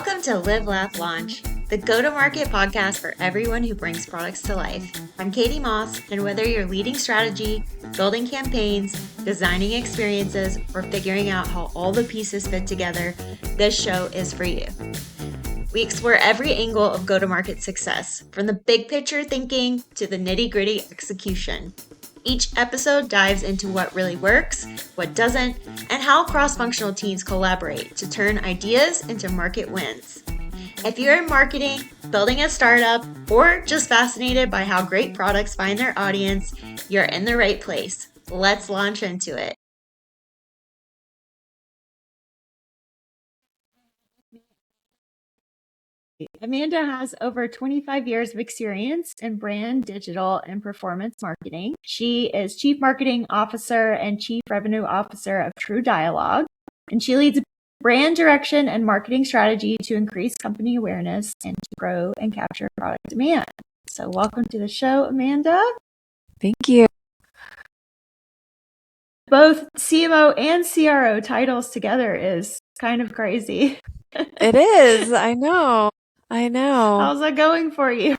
Welcome to Live, Laugh, Launch, the go-to-market podcast for everyone who brings products to life. I'm Katie Moss, and whether you're leading strategy, building campaigns, designing experiences, or figuring out how all the pieces fit together, this show is for you. We explore every angle of go-to-market success, from the big picture thinking to the nitty-gritty execution. Each episode dives into what really works, what doesn't, and how cross-functional teams collaborate to turn ideas into market wins. If you're in marketing, building a startup, or just fascinated by how great products find their audience, you're in the right place. Let's launch into it. Amanda has over 25 years of experience in brand, digital, and performance marketing. She is Chief Marketing Officer and Chief Revenue Officer of TrueDialog, and she leads brand direction and marketing strategy to increase company awareness and to grow and capture product demand. So welcome to the show, Amanda. Thank you. Both CMO and CRO titles together is kind of crazy. It is. I know. How's that going for you?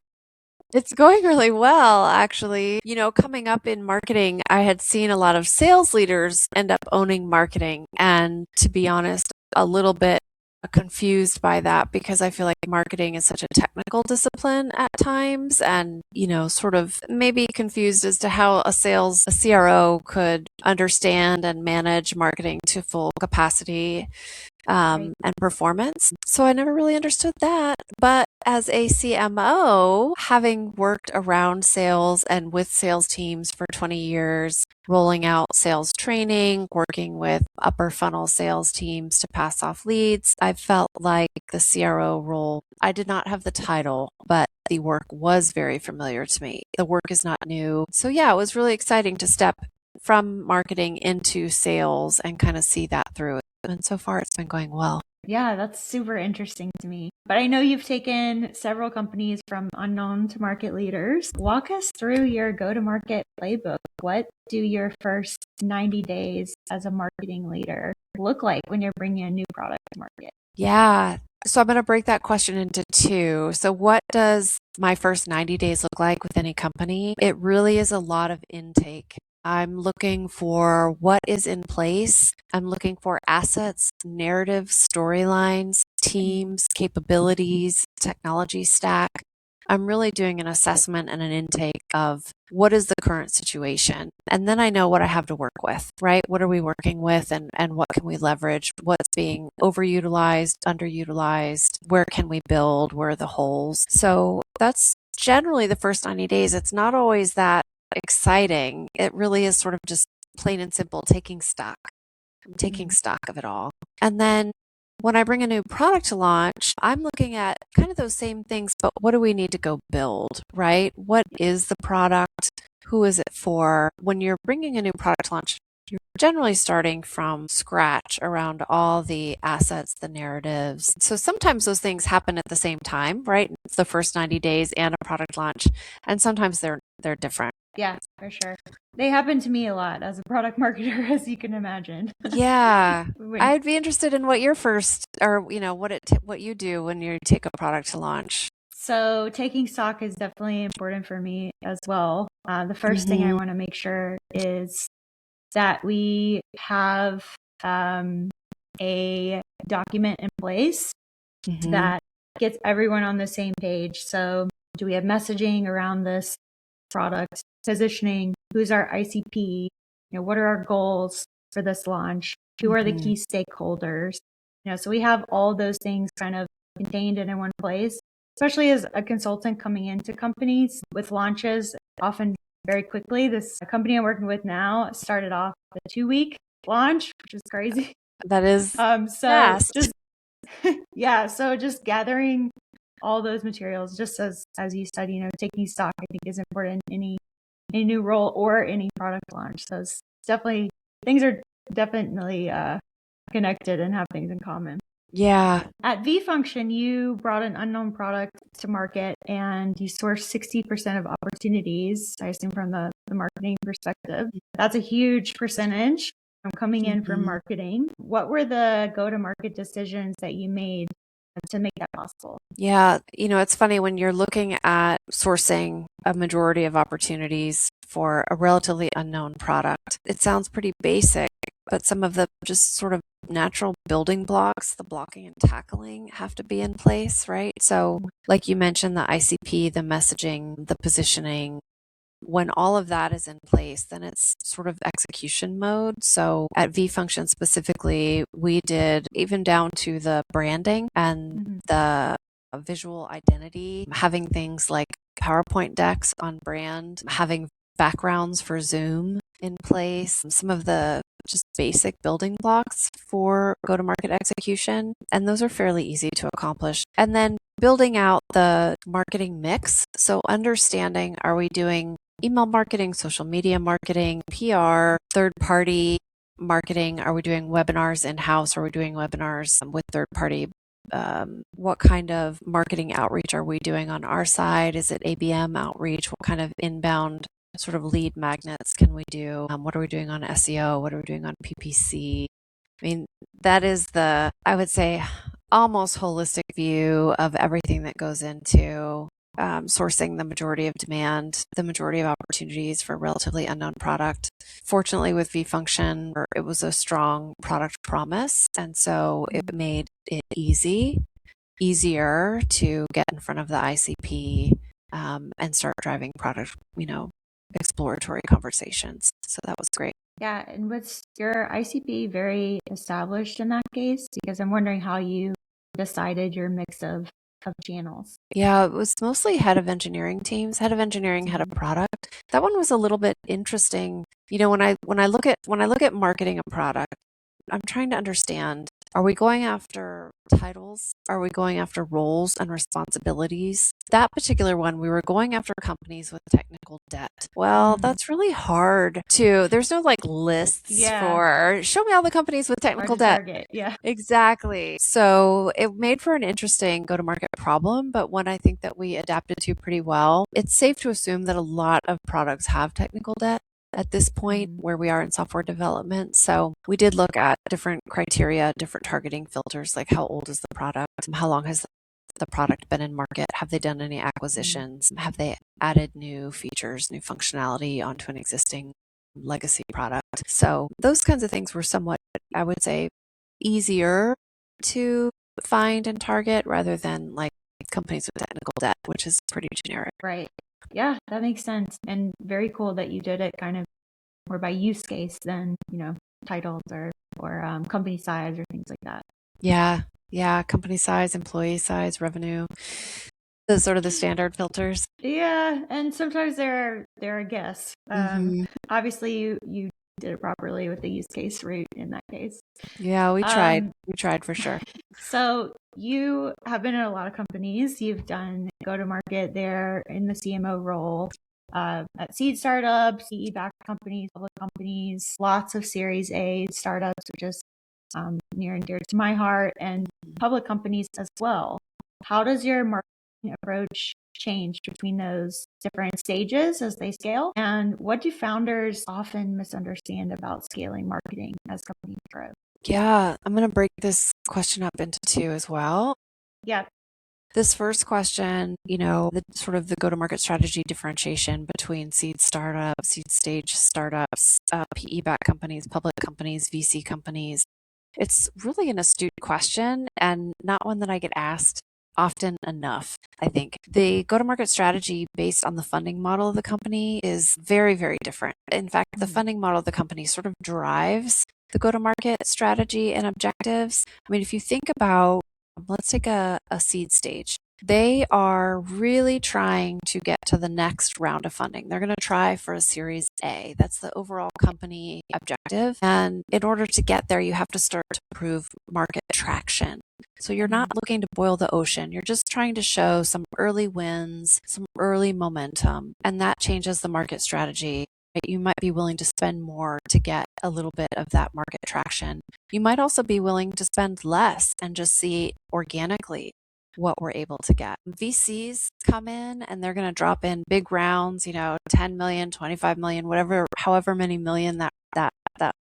It's going really well, actually. You know, coming up in marketing, I had seen a lot of sales leaders end up owning marketing. And to be honest, a little bit confused by that because I feel like marketing is such a technical discipline at times and, you know, sort of maybe confused as to how a CRO could understand and manage marketing to full capacity. And performance. So I never really understood that. But as a CMO, having worked around sales and with sales teams for 20 years, rolling out sales training, working with upper funnel sales teams to pass off leads, I felt like the CRO role, I did not have the title, but the work was very familiar to me. The work is not new. So yeah, it was really exciting to step from marketing into sales and kind of see that through. And so far, it's been going well. Yeah, that's super interesting to me. But I know you've taken several companies from unknown to market leaders. Walk us through your go-to-market playbook. What do your first 90 days as a marketing leader look like when you're bringing a new product to market? Yeah. So I'm going to break that question into two. So what does my first 90 days look like with any company? It really is a lot of intake. I'm looking for what is in place. I'm looking for assets, narratives, storylines, teams, capabilities, technology stack. I'm really doing an assessment and an intake of what is the current situation. And then I know what I have to work with, right? What are we working with and what can we leverage? What's being overutilized, underutilized? Where can we build? Where are the holes? So that's generally the first 90 days. It's not always that exciting. It really is sort of just plain and simple taking stock. I'm taking stock of it all. And then when I bring a new product to launch, I'm looking at kind of those same things, but what do we need to go build, right? What is the product? Who is it for? When you're bringing a new product to launch, you're generally starting from scratch around all the assets, the narratives. So sometimes those things happen at the same time, right? It's the first 90 days and a product launch. And sometimes they're different. Yeah, for sure. They happen to me a lot as a product marketer, as you can imagine. Yeah. I'd be interested in what your first, or, you know, what you do when you take a product to launch. So taking stock is definitely important for me as well. The first thing I want to make sure is that we have a document in place that gets everyone on the same page. So do we have messaging around this product, positioning, who's our ICP, you know, what are our goals for this launch, who are the key stakeholders, you know, so we have all those things kind of contained in one place, especially as a consultant coming into companies with launches often very quickly. This company I'm working with now started off with a 2-week launch, which is crazy. That is fast. So just gathering all those materials, just as you said, you know, taking stock, I think is important in any new role or any product launch. So it's definitely, things are definitely connected and have things in common. Yeah. At V-Function, you brought an unknown product to market and you sourced 60% of opportunities, I assume from the marketing perspective. That's a huge percentage from coming in from marketing. What were the go-to-market decisions that you made to make that possible. Yeah, it's funny when you're looking at sourcing a majority of opportunities for a relatively unknown product. It sounds pretty basic, but some of the just sort of natural building blocks, the blocking and tackling, have to be in place, right? So, like you mentioned, the ICP, the messaging, the positioning, when all of that is in place, then it's sort of execution mode. So at vFunction specifically, we did even down to the branding and the visual identity, having things like PowerPoint decks on brand, having backgrounds for Zoom in place, some of the just basic building blocks for go-to-market execution. And those are fairly easy to accomplish. And then building out the marketing mix. So understanding, are we doing email marketing, social media marketing, PR, third-party marketing? Are we doing webinars in-house? Are we doing webinars with third-party? What kind of marketing outreach are we doing on our side? Is it ABM outreach? What kind of inbound sort of lead magnets can we do? What are we doing on SEO? What are we doing on PPC? I mean, that is the, I would say, almost holistic view of everything that goes into sourcing the majority of demand, the majority of opportunities for a relatively unknown product. Fortunately, with vFunction, it was a strong product promise, and so it made it easier to get in front of the ICP and start driving product, exploratory conversations. So that was great. Yeah, and was your ICP very established in that case? Because I'm wondering how you decided your mix of channels. Yeah, it was mostly head of engineering teams, head of engineering, head of product. That one was a little bit interesting. When I look at marketing a product, I'm trying to understand, are we going after titles? Are we going after roles and responsibilities? That particular one, we were going after companies with technical debt. Well, that's really hard there's no lists for show me all the companies with technical debt. Target. Yeah. Exactly. So it made for an interesting go-to-market problem, but one I think that we adapted to pretty well. It's safe to assume that a lot of products have technical debt at this point where we are in software development. So we did look at different criteria, different targeting filters, like how old is the product? How long has the product been in market? Have they done any acquisitions? Have they added new features, new functionality onto an existing legacy product? So those kinds of things were somewhat, I would say, easier to find and target rather than companies with technical debt, which is pretty generic. Right. Yeah, that makes sense. And very cool that you did it kind of more by use case than, titles or company size or things like that. Yeah. Company size, employee size, revenue. Those sort of the standard filters. Yeah. And sometimes they're a guess. Obviously you did it properly with the use case route in that case. Yeah, we tried. We tried for sure. So you have been in a lot of companies. You've done go-to-market there in the CMO role at seed startups, PE-backed companies, public companies, lots of Series A startups, which is near and dear to my heart, and public companies as well. How does your marketing approach change between those different stages as they scale? And what do founders often misunderstand about scaling marketing as companies grow? Yeah, I'm going to break this question up into two as well. Yeah. This first question, the sort of the go-to-market strategy differentiation between seed startups, seed stage startups, PE-backed companies, public companies, VC companies. It's really an astute question and not one that I get asked often enough. I think the go-to-market strategy based on the funding model of the company is very, very different. In fact, the funding model of the company sort of drives the go-to-market strategy and objectives. I mean, if you think about, let's take a seed stage. They are really trying to get to the next round of funding. They're going to try for a Series A. That's the overall company objective. And in order to get there, you have to start to prove market traction. So you're not looking to boil the ocean. You're just trying to show some early wins, some early momentum, and that changes the market strategy. You might be willing to spend more to get a little bit of that market traction. You might also be willing to spend less and just see organically what we're able to get. VCs come in and they're going to drop in big rounds, 10 million, 25 million, whatever, however many million that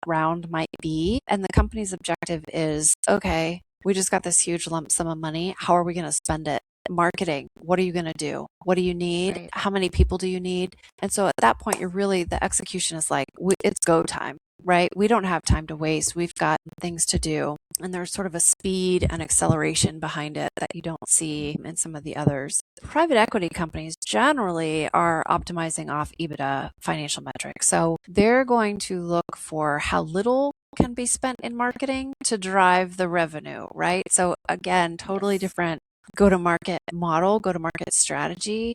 round might be. And the company's objective is, okay, We just got this huge lump sum of money. How are we going to spend it? Marketing. What are you going to do? What do you need? Right. How many people do you need? And so at that point, the execution is like, it's go time, right? We don't have time to waste. We've got things to do. And there's sort of a speed and acceleration behind it that you don't see in some of the others. Private equity companies generally are optimizing off EBITDA financial metrics. So they're going to look for how little can be spent in marketing to drive the revenue, right? So again, totally different go-to-market model, go-to-market strategy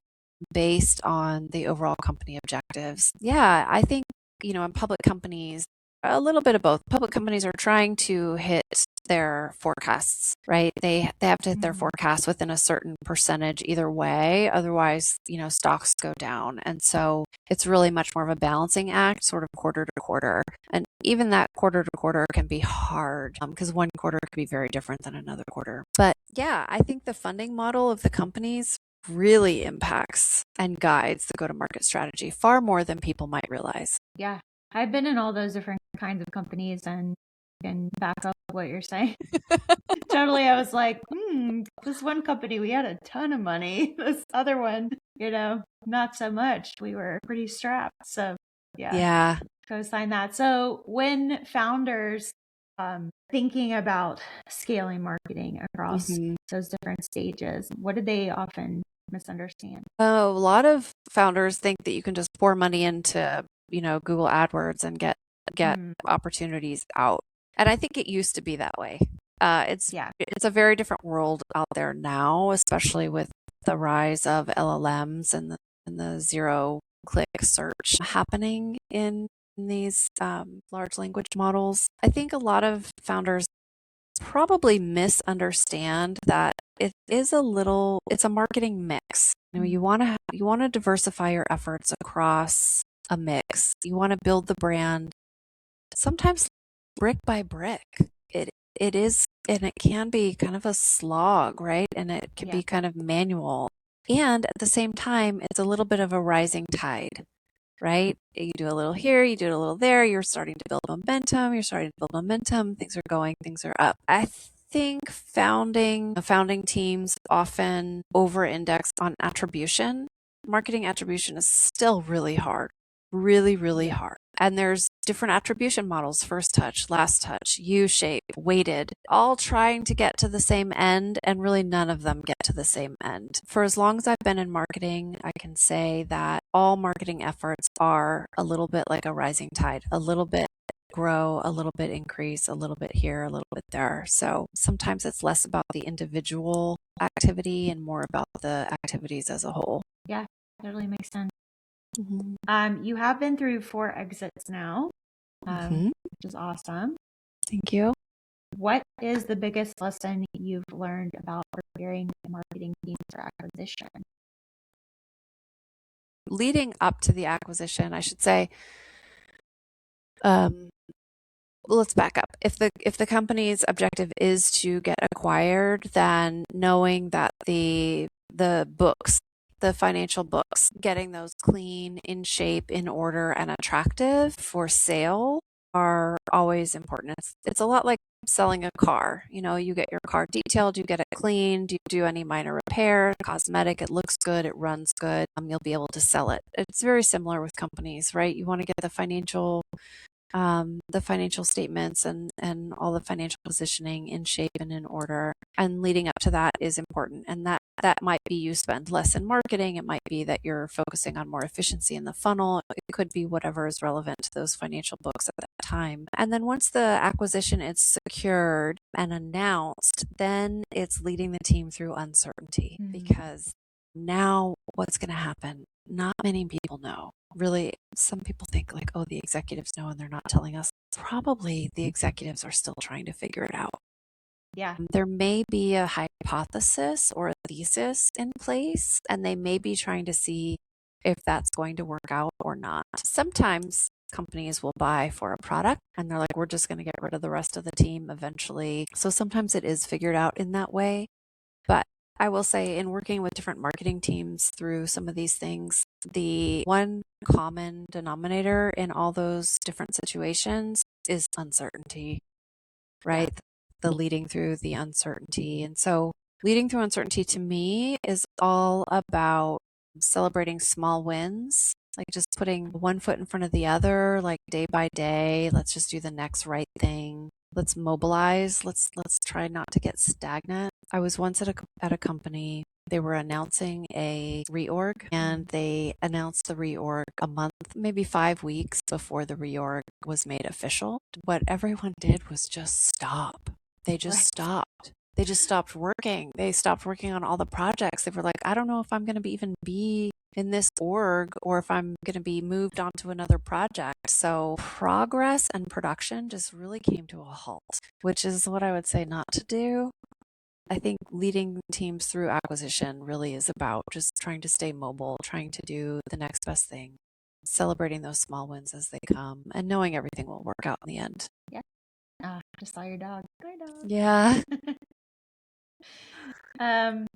based on the overall company objectives. Yeah, I think, in public companies, a little bit of both. Public companies are trying to hit their forecasts, right? They have to hit their forecast within a certain percentage either way. Otherwise, stocks go down. And so it's really much more of a balancing act, sort of quarter to quarter. And even that quarter to quarter can be hard because one quarter could be very different than another quarter. But yeah, I think the funding model of the companies really impacts and guides the go-to-market strategy far more than people might realize. Yeah. I've been in all those different kinds of companies and can back up what you're saying. Totally. I was like, this one company, we had a ton of money. This other one, not so much. We were pretty strapped. So Yeah. Co-sign that. So when founders thinking about scaling marketing across those different stages, what do they often misunderstand? Oh, a lot of founders think that you can just pour money into, Google AdWords and get opportunities out. And I think it used to be that way. It's a very different world out there now, especially with the rise of LLMs and the zero click search happening in these large language models. I think a lot of founders probably misunderstand that it's a marketing mix. You want to diversify your efforts across a mix. You want to build the brand sometimes brick by brick. It is, and it can be kind of a slog, right? And it can be kind of manual. And at the same time, it's a little bit of a rising tide, right? You do a little here, you do a little there, you're starting to build momentum, things are up. I think founding teams often over-index on attribution. Marketing attribution is still really hard, really, really hard. And there's different attribution models, first touch, last touch, U-shape, weighted, all trying to get to the same end, and really none of them get to the same end. For as long as I've been in marketing, I can say that all marketing efforts are a little bit like a rising tide, a little bit grow, a little bit increase, a little bit here, a little bit there. So sometimes it's less about the individual activity and more about the activities as a whole. Yeah, totally makes sense. You have been through 4 exits now, which is awesome. Thank you. What is the biggest lesson you've learned about preparing marketing teams for acquisition? Leading up to the acquisition, I should say, let's back up. If the company's objective is to get acquired, then knowing that the books, the financial books, getting those clean, in shape, in order, and attractive for sale are always important. It's a lot like selling a car. You get your car detailed, you get it cleaned, you do any minor repair, cosmetic, it looks good, it runs good, you'll be able to sell it. It's very similar with companies, right? You want to get the financial statements and all the financial positioning in shape and in order. And leading up to that is important. And that might be you spend less in marketing. It might be that you're focusing on more efficiency in the funnel. It could be whatever is relevant to those financial books at that time. And then once the acquisition is secured and announced, then it's leading the team through uncertainty because now what's going to happen? Not many people know. Really, some people think like, oh, the executives know and they're not telling us. Probably the executives are still trying to figure it out. Yeah. There may be a hypothesis or a thesis in place, and they may be trying to see if that's going to work out or not. Sometimes companies will buy for a product and they're like, we're just going to get rid of the rest of the team eventually. So sometimes it is figured out in that way. But I will say, in working with different marketing teams through some of these things, the one common denominator in all those different situations is uncertainty, right? the leading through the uncertainty. And so leading through uncertainty to me is all about celebrating small wins, like just putting one foot in front of the other, like day by day. Let's just do the next right thing. Let's mobilize. Let's try not to get stagnant. I was once at a company. They were announcing a reorg, and they announced the reorg a month, maybe 5 weeks before the reorg was made official. What everyone did was just stop. They just stopped. They just stopped working. They stopped working on all the projects. They were like, I don't know if I'm going to even be in this org or if I'm going to be moved on to another project. So progress and production just really came to a halt, which is what I would say not to do. I think leading teams through acquisition really is about just trying to stay mobile, trying to do the next best thing, celebrating those small wins as they come, and knowing everything will work out in the end. Yeah. Just saw your dog. Hi, dog. Yeah.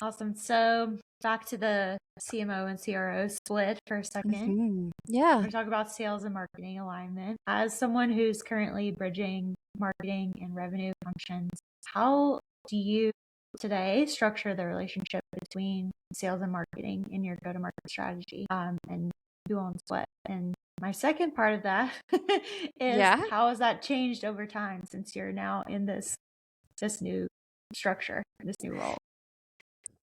Awesome. So back to the CMO and CRO split for a second. Yeah. We're going to talk about sales and marketing alignment. As someone who's currently bridging marketing and revenue functions, how do you today structure the relationship between sales and marketing in your go-to-market strategy and dual and split? And my second part of that is how has that changed over time since you're now in this new structure, this new role?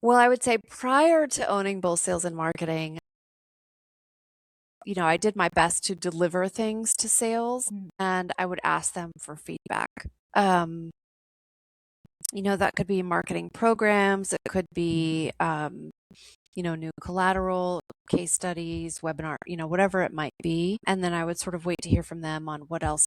Well, I would say prior to owning both sales and marketing, I did my best to deliver things to sales, and I would ask them for feedback. That could be marketing programs. It could be, new collateral, case studies, webinar, whatever it might be. And then I would sort of wait to hear from them on what were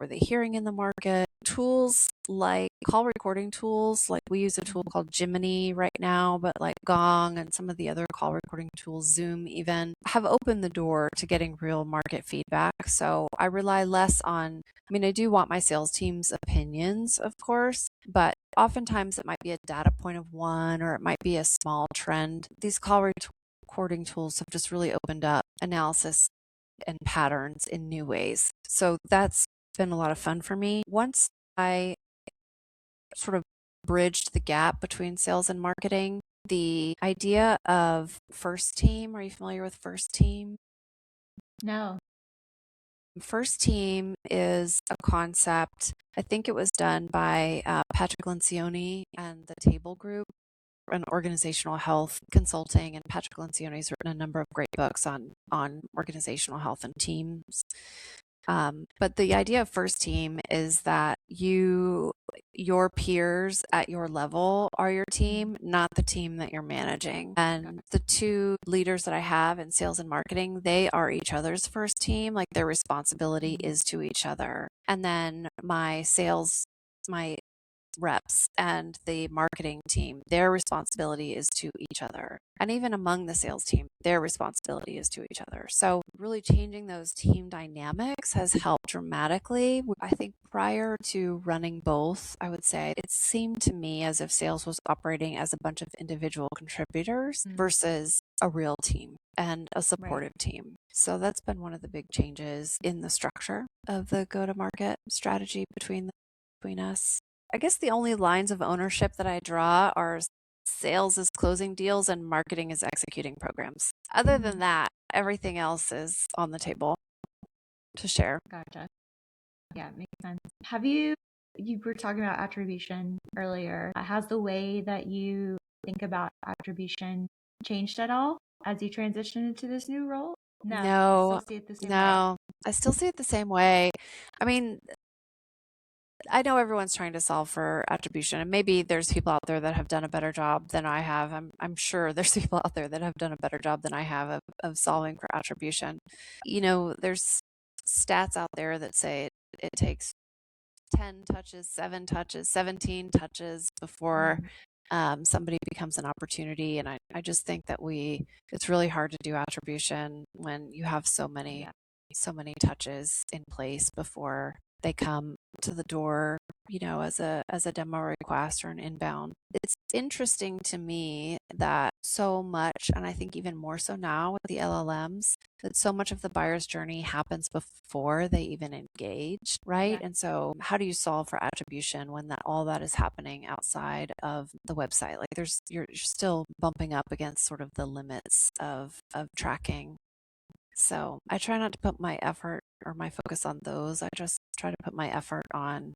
they hearing in the market. Tools like call recording tools, like we use a tool called Jiminy right now, but like Gong and some of the other call recording tools, Zoom even, have opened the door to getting real market feedback. So I rely less on, I do want my sales team's opinions, of course, but oftentimes it might be a data point of one, or it might be a small trend. These call recording tools have just really opened up analysis and patterns in new ways. So that's been a lot of fun for me. Once I sort of bridged the gap between sales and marketing, the idea of first team, are you familiar with first team? No. First team is a concept. I think it was done by Patrick Lencioni and the Table Group, an organizational health consulting, and Patrick Lencioni's written a number of great books on organizational health and teams. But the idea of first team is that your peers at your level are your team, not the team that you're managing. And the two leaders that I have in sales and marketing, they are each other's first team. Like their responsibility is to each other. And then my reps and the marketing team, their responsibility is to each other. And even among the sales team, their responsibility is to each other. So really changing those team dynamics has helped dramatically. I think prior to running both, I would say it seemed to me as if sales was operating as a bunch of individual contributors versus a real team and a supportive team. So that's been one of the big changes in the structure of the go-to-market strategy between us. I guess the only lines of ownership that I draw are sales is closing deals and marketing is executing programs. Other than that, everything else is on the table to share. Gotcha. Yeah, it makes sense. You were talking about attribution earlier. Has the way that you think about attribution changed at all as you transition into this new role? No, I still see it the same way. I still see it the same way. I know everyone's trying to solve for attribution, and maybe there's people out there that have done a better job than I have. I'm sure there's people out there that have done a better job than I have of solving for attribution. There's stats out there that say it takes 10 touches, 7 touches, 17 touches before somebody becomes an opportunity. And I just think that it's really hard to do attribution when you have so many touches in place before they come to the door. as a demo request or an inbound. It's interesting to me that so much, and I think even more so now with the LLMs, that so much of the buyer's journey happens before they even engage, right? Yeah. And so how do you solve for attribution when all that is happening outside of the website? Like you're still bumping up against sort of the limits of tracking. So I try not to put my effort or my focus on those. I just try to put my effort on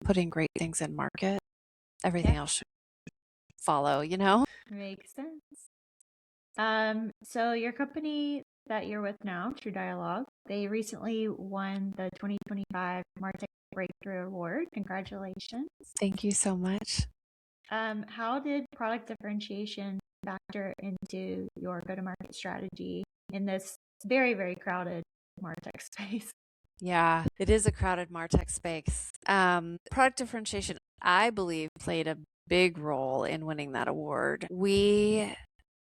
putting great things in market. Everything else should follow, Makes sense. So your company that you're with now, TrueDialog, they recently won the 2025 Martech Breakthrough Award. Congratulations. Thank you so much. How did product differentiation factor into your go-to-market strategy in this very, very crowded MarTech space? Yeah, it is a crowded MarTech space. Product differentiation, I believe, played a big role in winning that award. We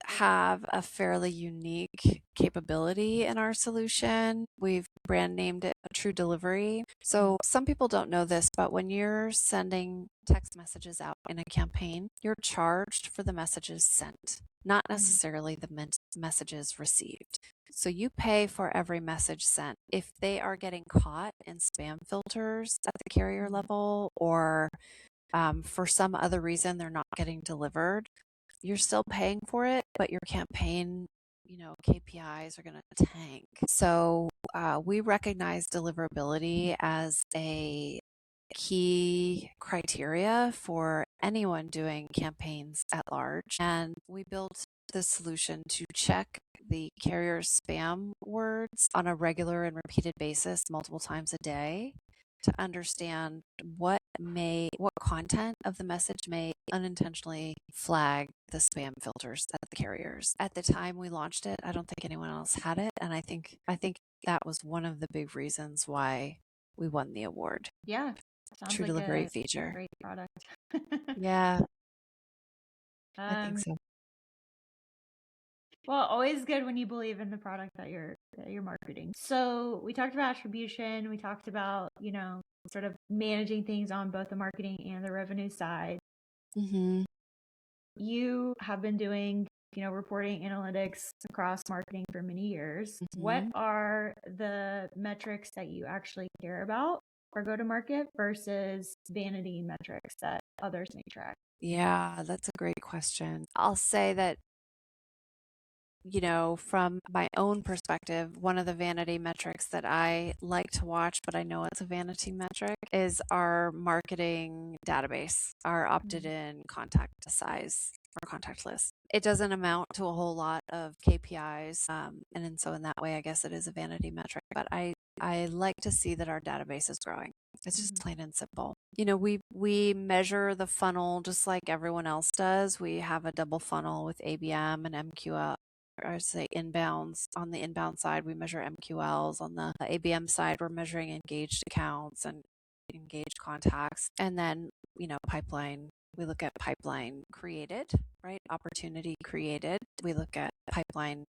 have a fairly unique capability in our solution. We've brand named it a True Delivery. So some people don't know this, but when you're sending text messages out in a campaign, you're charged for the messages sent, not necessarily the messages received. So you pay for every message sent. If they are getting caught in spam filters at the carrier level, or for some other reason they're not getting delivered, you're still paying for it, but your campaign, KPIs are going to tank. So we recognize deliverability as a key criteria for anyone doing campaigns at large. And we built the solution to check the carrier's spam words on a regular and repeated basis multiple times a day to understand what content of the message may unintentionally flag the spam filters at the carriers. At the time we launched it, I don't think anyone else had it, and I think that was one of the big reasons why we won the award. Yeah, sounds True like Delivery a feature. great product. Yeah, I think so. Well, always good when you believe in the product that you're marketing. So we talked about attribution. We talked about, sort of managing things on both the marketing and the revenue side. Mm-hmm. You have been doing, reporting analytics across marketing for many years. Mm-hmm. What are the metrics that you actually care about for go-to-market versus vanity metrics that others may track? Yeah, that's a great question. I'll say that, from my own perspective, one of the vanity metrics that I like to watch, but I know it's a vanity metric, is our marketing database, our opted in contact size or contact list. It doesn't amount to a whole lot of KPIs. And so in that way, I guess it is a vanity metric, but I like to see that our database is growing. It's just plain and simple. We measure the funnel just like everyone else does. We have a double funnel with ABM and MQL. I would say inbounds. On the inbound side, we measure MQLs. On the ABM side, we're measuring engaged accounts and engaged contacts. And then, pipeline, we look at pipeline created, right? Opportunity created. We look at pipeline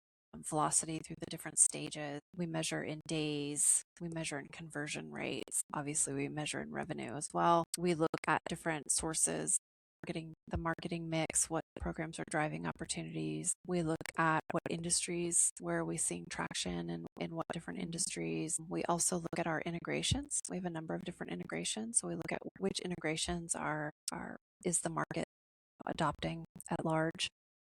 velocity through the different stages. We measure in days. We measure in conversion rates. Obviously, we measure in revenue as well. We look at different sources, the marketing mix, what programs are driving opportunities. We look at what industries, where are we seeing traction, and in what different industries. We also look at our integrations. We have a number of different integrations. So we look at which integrations is the market adopting at large,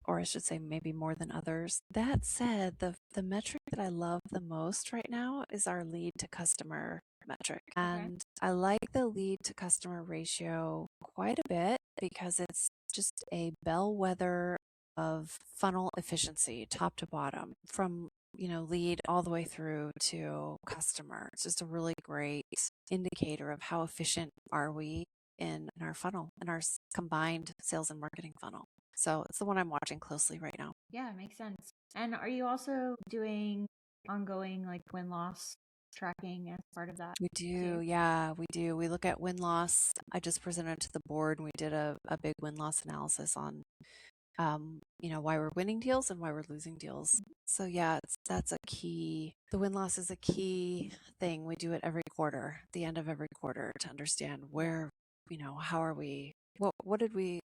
or I should say maybe more than others. That said, the metric that I love the most right now is our lead to customer metric. And I like the lead to customer ratio quite a bit because it's just a bellwether of funnel efficiency, top to bottom, from lead all the way through to customer. It's just a really great indicator of how efficient are we in our funnel, in our combined sales and marketing funnel. So it's the one I'm watching closely right now. Yeah, it makes sense. And are you also doing ongoing like win-loss tracking as part of that? We do. Yeah, we do. We look at win-loss. I just presented to the board and we did a big win-loss analysis on why we're winning deals and why we're losing deals. So yeah, that's a key. The win-loss is a key thing. We do it every quarter, the end of every quarter, to understand where, how are we,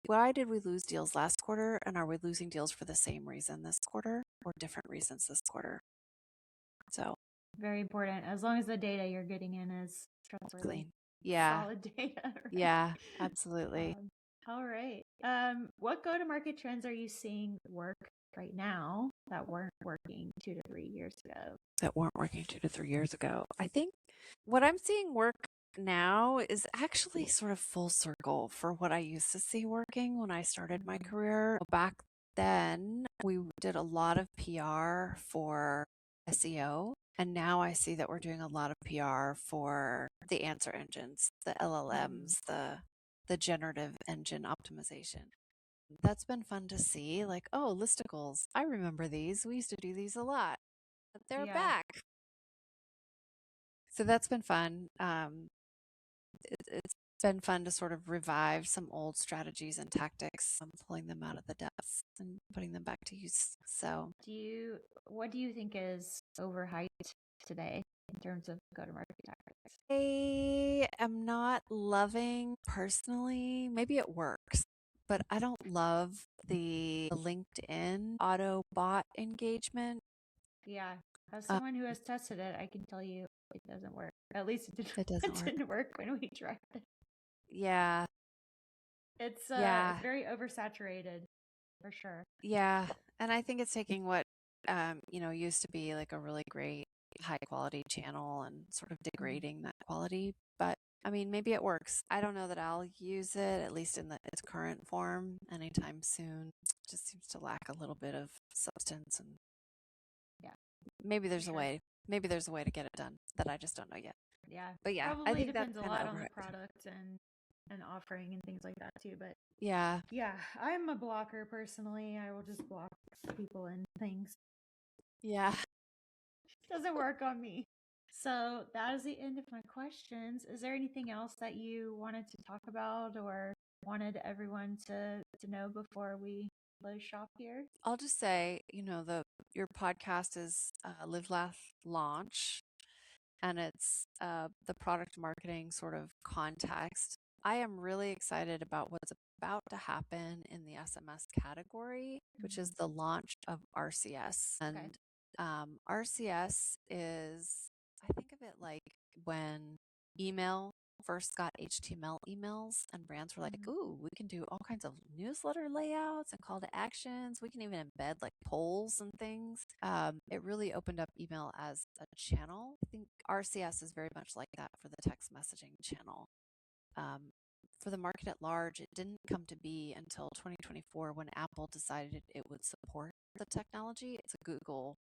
why did we lose deals last quarter, and are we losing deals for the same reason this quarter or different reasons this quarter? So very important. As long as the data you're getting in is trustworthy, clean. Yeah. solid data. Right? Yeah, absolutely. All right. What go-to-market trends are you seeing work right now that weren't working 2 to 3 years ago? That weren't working 2 to 3 years ago. I think what I'm seeing work now is actually sort of full circle for what I used to see working when I started my career. Back then, we did a lot of PR for SEO, and now I see that we're doing a lot of PR for the answer engines, the LLMs, the generative engine optimization. That's been fun to see. Like, oh, listicles. I remember these. We used to do these a lot. But they're back. So that's been fun. It's been fun to sort of revive some old strategies and tactics, pulling them out of the depths and putting them back to use. So, what do you think is overhyped today in terms of go-to-market tactics? I am not loving personally. Maybe it works, but I don't love the LinkedIn auto bot engagement. Yeah, as someone who has tested it, I can tell you it doesn't work. At least It doesn't didn't work when we tried it. Yeah. It's very oversaturated for sure. Yeah. And I think it's taking what used to be like a really great high quality channel and sort of degrading that quality. But I mean, maybe it works. I don't know that I'll use it, at least in its current form, anytime soon. It just seems to lack a little bit of substance, and maybe there's a way. Maybe there's a way to get it done that I just don't know yet. Yeah. But yeah, probably I think depends that's a kind lot of on the product and offering and things like that too. But yeah. I'm a blocker personally. I will just block people and things. Yeah. Doesn't work on me. So that is the end of my questions. Is there anything else that you wanted to talk about or wanted everyone to know before we close shop here? I'll just say, your podcast is Live, Laugh, Launch, and it's the product marketing sort of context. I am really excited about what's about to happen in the SMS category, which is the launch of RCS. And RCS is, I think of it like when email first got HTML emails and brands were like, ooh, we can do all kinds of newsletter layouts and call to actions. We can even embed like polls and things. It really opened up email as a channel. I think RCS is very much like that for the text messaging channel. For the market at large, it didn't come to be until 2024 when Apple decided it would support the technology. It's a Google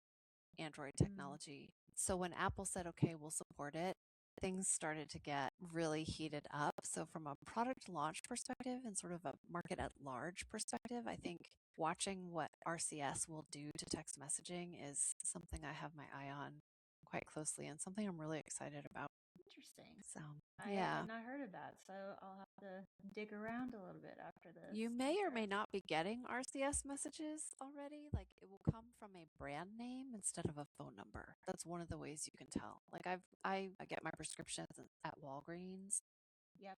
Android technology. So when Apple said, okay, we'll support it, things started to get really heated up. So from a product launch perspective and sort of a market at large perspective, I think watching what RCS will do to text messaging is something I have my eye on quite closely and something I'm really excited about. Interesting. So, I had not heard of that, so I'll have to dig around a little bit after this. You may or may not be getting RCS messages already. Like it will come from a brand name instead of a phone number. That's one of the ways you can tell. Like I get my prescriptions at Walgreens. Yep.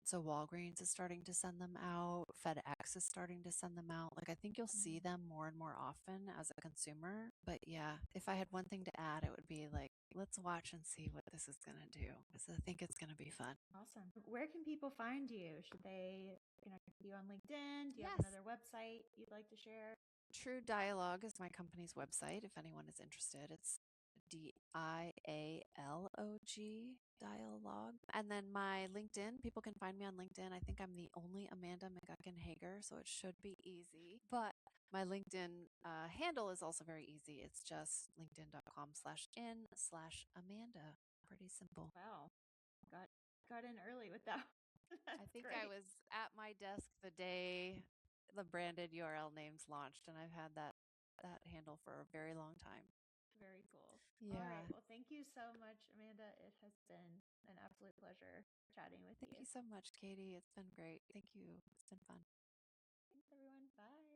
So Walgreens is starting to send them out. FedEx is starting to send them out. Like I think you'll see them more and more often as a consumer. But yeah, if I had one thing to add, it would be like, let's watch and see what this is going to do, because I think it's going to be fun. Awesome. Where can people find you? Should they connect with you on LinkedIn? Do you have another website you'd like to share? TrueDialog is my company's website. If anyone is interested, it's DIALOG Dialog. And then my LinkedIn, people can find me on LinkedIn. I think I'm the only Amanda McGuckin Hager, so it should be easy. But my LinkedIn handle is also very easy. It's just linkedin.com/in/Amanda. Pretty simple. Wow. Got in early with that. I think I was at my desk the day the branded URL names launched, and I've had that handle for a very long time. Very cool. Yeah. All right. Well, thank you so much, Amanda. It has been an absolute pleasure chatting with you. Thank you so much, Katie. It's been great. Thank you. It's been fun. Thanks, everyone. Bye.